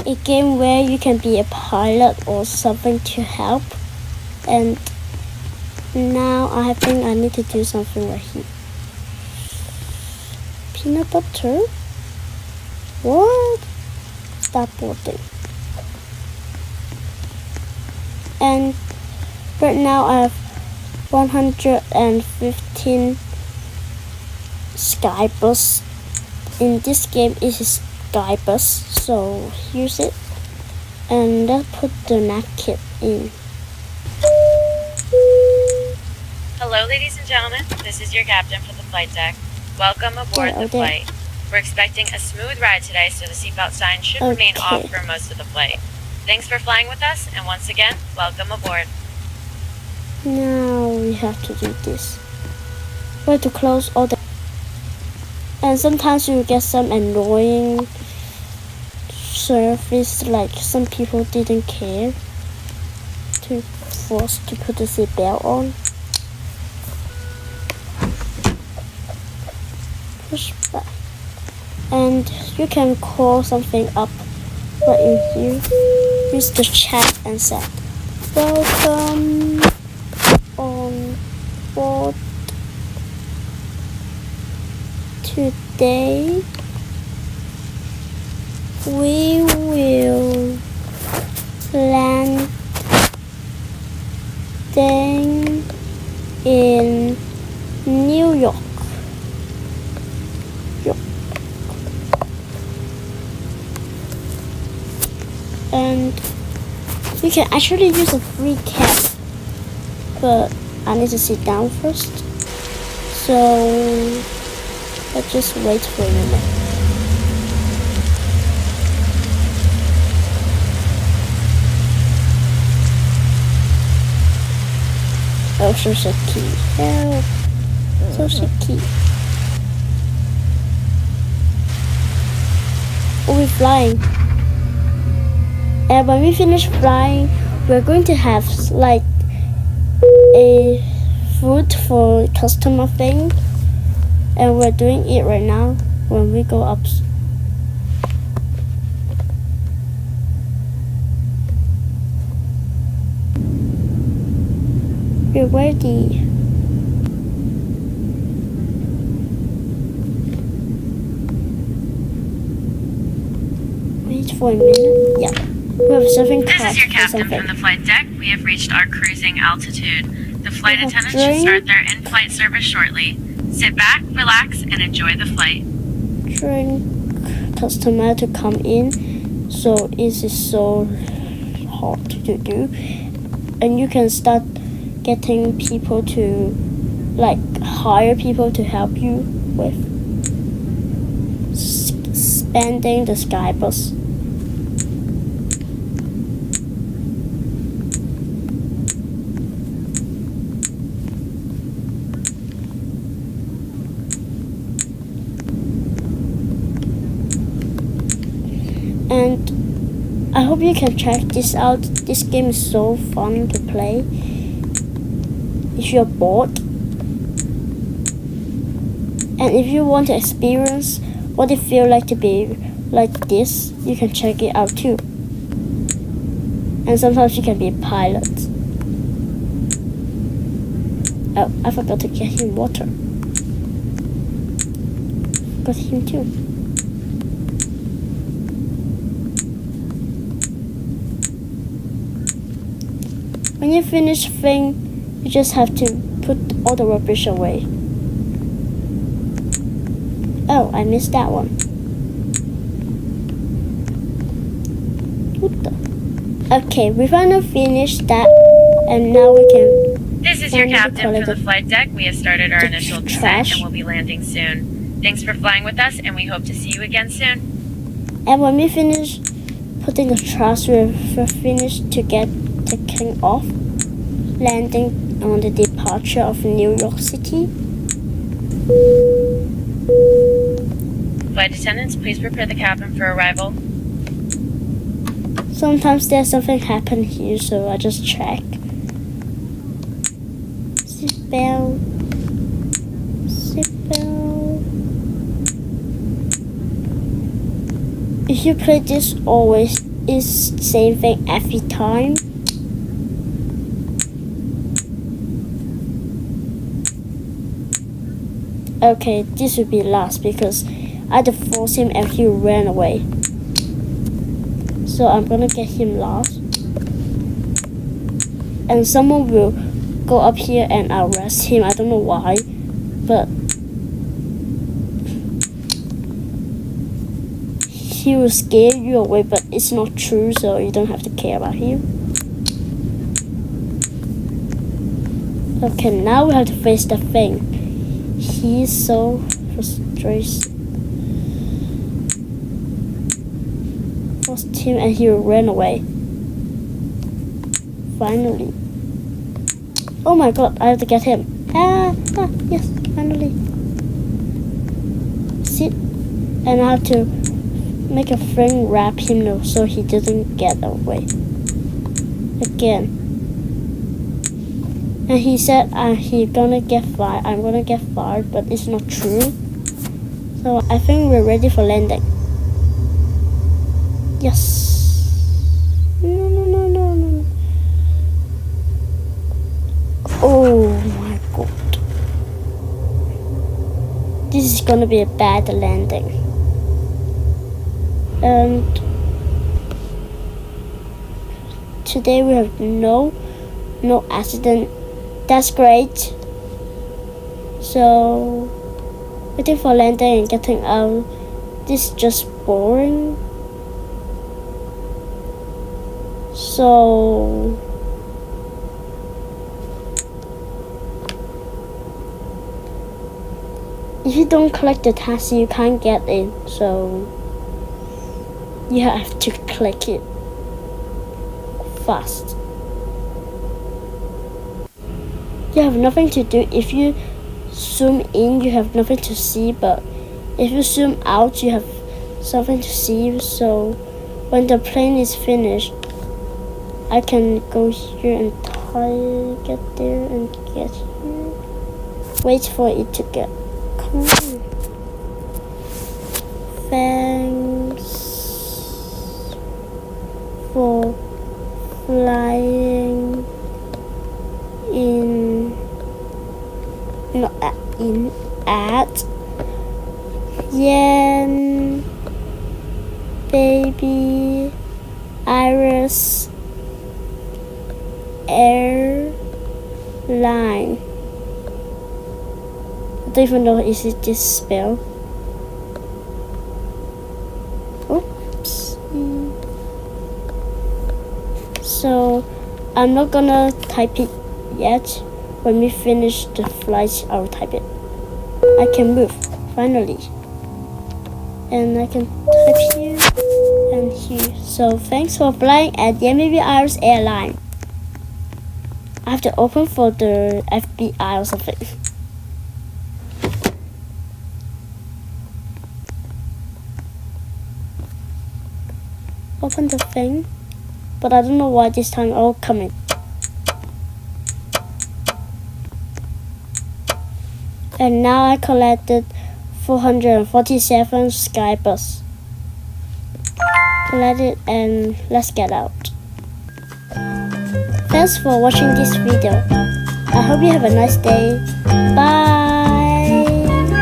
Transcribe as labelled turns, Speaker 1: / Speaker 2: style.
Speaker 1: a game where you can be a pilot or something to help. And now I think I need to do something right here. Peanut butter? What? Stop boarding. And right now I have 115 Skybus. In this game it is Skybus, so use it. And let's put the napkin in.
Speaker 2: Hello ladies and gentlemen, this is your captain for the flight deck. Welcome aboard the flight. We're expecting a smooth ride today, so the seatbelt sign should remain off for most of the flight. Thanks for flying with us, and once again, welcome aboard.
Speaker 1: Now we have to do this. We have to close all the... And sometimes you get some annoying service, like some people didn't care to force to put the seatbelt on. Push back. And you can call something up right in here. Use the chat and say, welcome on board. Today we will landing in New York. And you can actually use a free cab, but I need to sit down first, so let's just wait for a minute. Oh, so shaky. Help. So shaky. Oh, we're flying. And when we finish flying, we're going to have like a food for customer thing. And we're doing it right now when we go up. We're ready. Wait for a minute. Yeah. We have something.
Speaker 2: This is your captain from the flight deck. We have reached our cruising altitude. The flight attendants should start their in-flight service shortly. Sit back, relax, and enjoy the flight.
Speaker 1: Drink customer to come in, so it is so hard to do. And you can start getting people to, like, hire people to help you with spending the Skybus. And I hope you can check this out. This game is so fun to play. If you're bored, and if you want to experience what it feels like to be like this, you can check it out too. And sometimes you can be a pilot. Oh, I forgot to get him water. Got him too. When you finish thing, you just have to put all the rubbish away. Oh, I missed that one. What the? Okay, we finally finished that, and now we can...
Speaker 2: This is your captain from the flight deck. We have started our initial descent and we'll be landing soon. Thanks for flying with us, and we hope to see you again soon.
Speaker 1: And when we finish putting the trash, we're finished to get taking off, landing on the departure of New York City.
Speaker 2: Flight attendants, please prepare the cabin for arrival.
Speaker 1: Sometimes there's something happen here, so I just check. Seatbelt. If you play this, always is same thing every time. Okay, this would be last because I had to force him and he ran away. So I'm gonna get him last. And someone will go up here and arrest him. I don't know why, but he will scare you away, but it's not true, so you don't have to care about him. Okay, now we have to face the thing. He's so frustrated. Forced him and he ran away. Finally. Oh my god, I have to get him. Yes, finally. Sit. And I have to make a friend wrap him now so he doesn't get away. Again. And he said he's gonna get fired. I'm gonna get fired, but it's not true. So I think we're ready for landing. Yes. No. Oh my god. This is gonna be a bad landing. And today we have no accident. That's great. So waiting for landing and getting out. This is just boring. So if you don't collect the taxi, you can't get in. So you have to click it fast. You have nothing to do. If you zoom in, you have nothing to see, but if you zoom out, you have something to see. So when the plane is finished, I can go here and get there and get here. Wait for it to get. Come on. Thanks for flying at Yen Baby Iris Airline. I don't even know is it this spell. Oops. So I'm not gonna type it yet. When we finish the flight, I'll type it. I can move, finally. And I can type here and here. So thanks for flying at Yen Baby Iris Airline. I have to open for the FBI or something. Open the thing. But I don't know why this time all coming. And now I collected 447 Skybus. Collect it and let's get out. Thanks for watching this video. I hope you have a nice day. Bye.